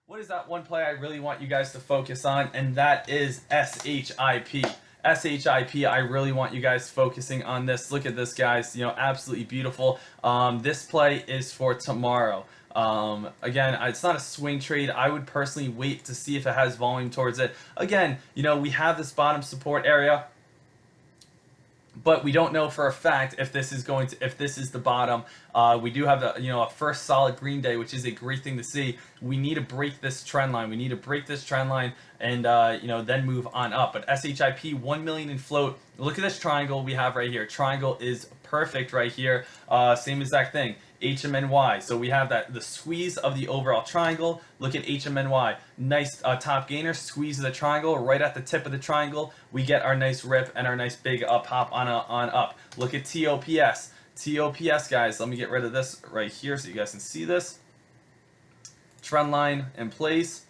What is that one play I really want you guys to focus on? And that is SHIP. SHIP, I really want you guys focusing on this. Look at this, guys. Absolutely beautiful. This play is for tomorrow. Again, it's not a swing trade. I would personally wait to see if it has volume towards it. Again, we have this bottom support area, but we don't know for a fact if this is the bottom. We do have a first solid green day, which is a great thing to see. We need to break this trend line. And then move on up. But SHIP 1 million in float. Look at this triangle we have right here. Triangle is perfect right here. Same exact thing. HMNY. So we have the squeeze of the overall triangle. Look at HMNY. Nice top gainer. Squeeze of the triangle right at the tip of the triangle. We get our nice rip and our nice big pop on up. Look at TOPS. TOPS, guys. Let me get rid of this right here so you guys can see this. Trend line in place.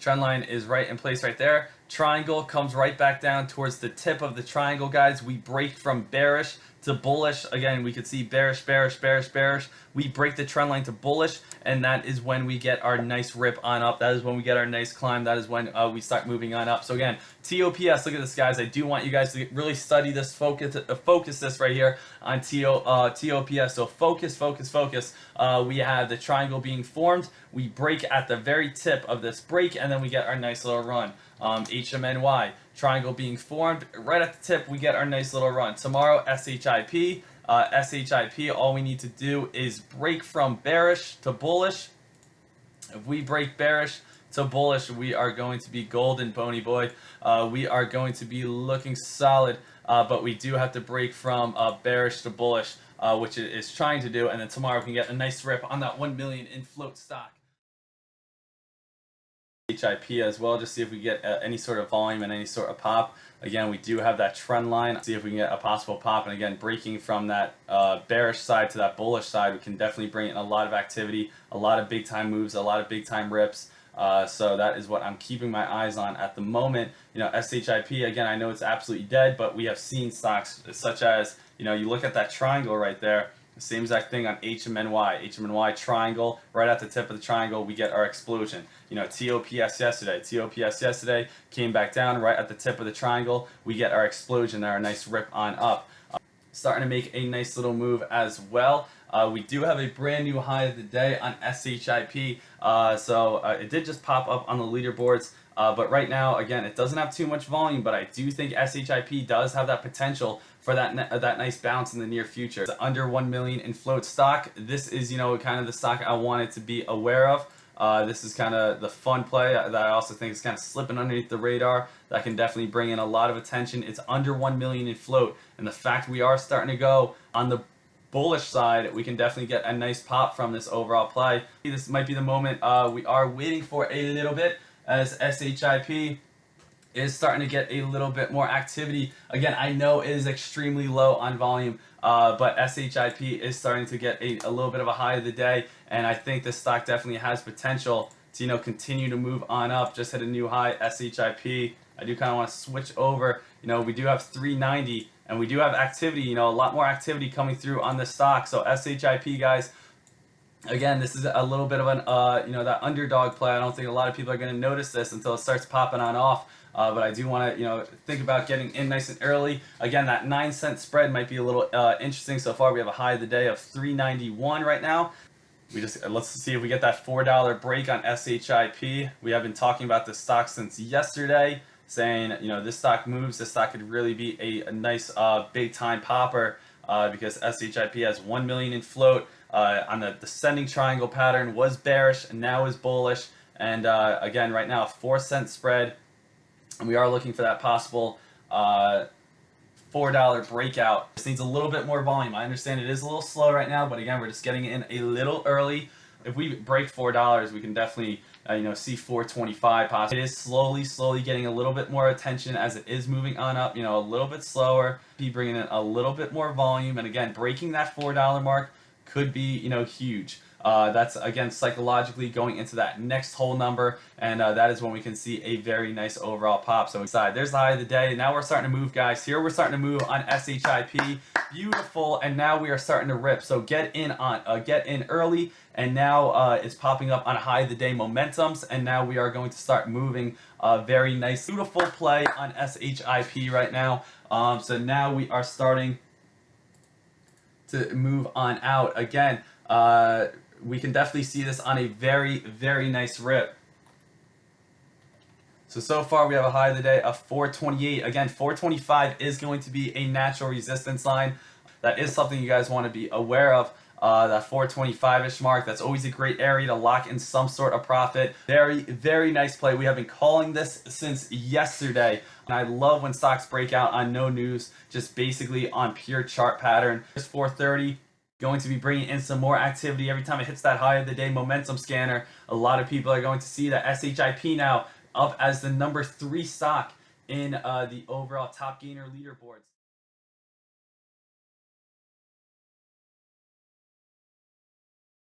Trend line is right in place right there. Triangle comes right back down towards the tip of the triangle, guys. We break from bearish to bullish. Again, we could see bearish, bearish, bearish, bearish. We break the trend line to bullish, and that is when we get our nice rip on up. That is when we get our nice climb. That is when we start moving on up. So again, TOPS, look at this, guys. I do want you guys to really study this, focus this right here on TOPS. So focus, focus, focus. We have the triangle being formed. We break at the very tip of this break, and then we get our nice little run. HMNY, triangle being formed right at the tip, we get our nice little run. Tomorrow, SHIP. SHIP, all we need to do is break from bearish to bullish. If we break bearish to bullish, we are going to be golden, pony boy. We are going to be looking solid, but we do have to break from bearish to bullish, which it is trying to do, and then tomorrow we can get a nice rip on that 1 million in float stock. HIP as well, just see if we get any sort of volume and any sort of pop. Again, we do have that trend line. See if we can get a possible pop, and again, breaking from that bearish side to that bullish side, we can definitely bring in a lot of activity, a lot of big time moves, a lot of big time rips. So that is what I'm keeping my eyes on at the moment. SHIP, again, I know it's absolutely dead, but we have seen stocks such as, you look at that triangle right there. The same exact thing on HMNY. HMNY triangle, right at the tip of the triangle, we get our explosion. TOPS yesterday. TOPS yesterday came back down right at the tip of the triangle. We get our explosion, our nice rip on up. Starting to make a nice little move as well. We do have a brand new high of the day on SHIP. So it did just pop up on the leaderboards. But right now, again, it doesn't have too much volume, but I do think SHIP does have that potential for that nice bounce in the near future. It's under 1 million in float stock. This is, kind of the stock I wanted to be aware of. This is kind of the fun play that I also think is kind of slipping underneath the radar that can definitely bring in a lot of attention. It's under 1 million in float, and the fact we are starting to go on the bullish side, we can definitely get a nice pop from this overall play. This might be the moment we are waiting for a little bit, as SHIP is starting to get a little bit more activity. Again, I know it is extremely low on volume, but SHIP is starting to get a little bit of a high of the day, and I think this stock definitely has potential to continue to move on up. Just hit a new high, SHIP. I do kind of want to switch over. We do have 390, and we do have activity. A lot more activity coming through on this stock. So SHIP, guys. Again, this is a little bit of an, that underdog play. I don't think a lot of people are going to notice this until it starts popping on off. But I do want to, think about getting in nice and early. Again, that 9-cent spread might be a little interesting so far. We have a high of the day of 391 right now. Let's see if we get that $4 break on SHIP. We have been talking about this stock since yesterday, saying, this stock moves. This stock could really be a nice big time popper because SHIP has 1 million in float. On the descending triangle pattern was bearish and now is bullish. And again, right now, 4-cent spread. And we are looking for that possible $4 breakout. This needs a little bit more volume. I understand it is a little slow right now, but again, we're just getting in a little early. If we break $4, we can definitely see 425 possibly. It is slowly getting a little bit more attention as it is moving on up, a little bit slower. Be bringing in a little bit more volume, and again, breaking that $4 mark could be, huge. That's again psychologically going into that next whole number, and that is when we can see a very nice overall pop. So inside, there's the high of the day. Now we're starting to move, guys. Here we're starting to move on SHIP. Beautiful, and now we are starting to rip. So get in early, and now it's popping up on a high of the day momentums, and now we are going to start moving. Very nice, beautiful play on SHIP right now. So now we are starting to move on out again. We can definitely see this on a very, very nice rip. So far we have a high of the day of 428. Again, 425 is going to be a natural resistance line. That is something you guys want to be aware of. That 425-ish mark, that's always a great area to lock in some sort of profit. Very, very nice play. We have been calling this since yesterday. And I love when stocks break out on no news, just basically on pure chart pattern. There's 430. Going to be bringing in some more activity every time it hits that high of the day momentum scanner. A lot of people are going to see that SHIP now up as the number 3 stock in the overall top gainer leaderboards.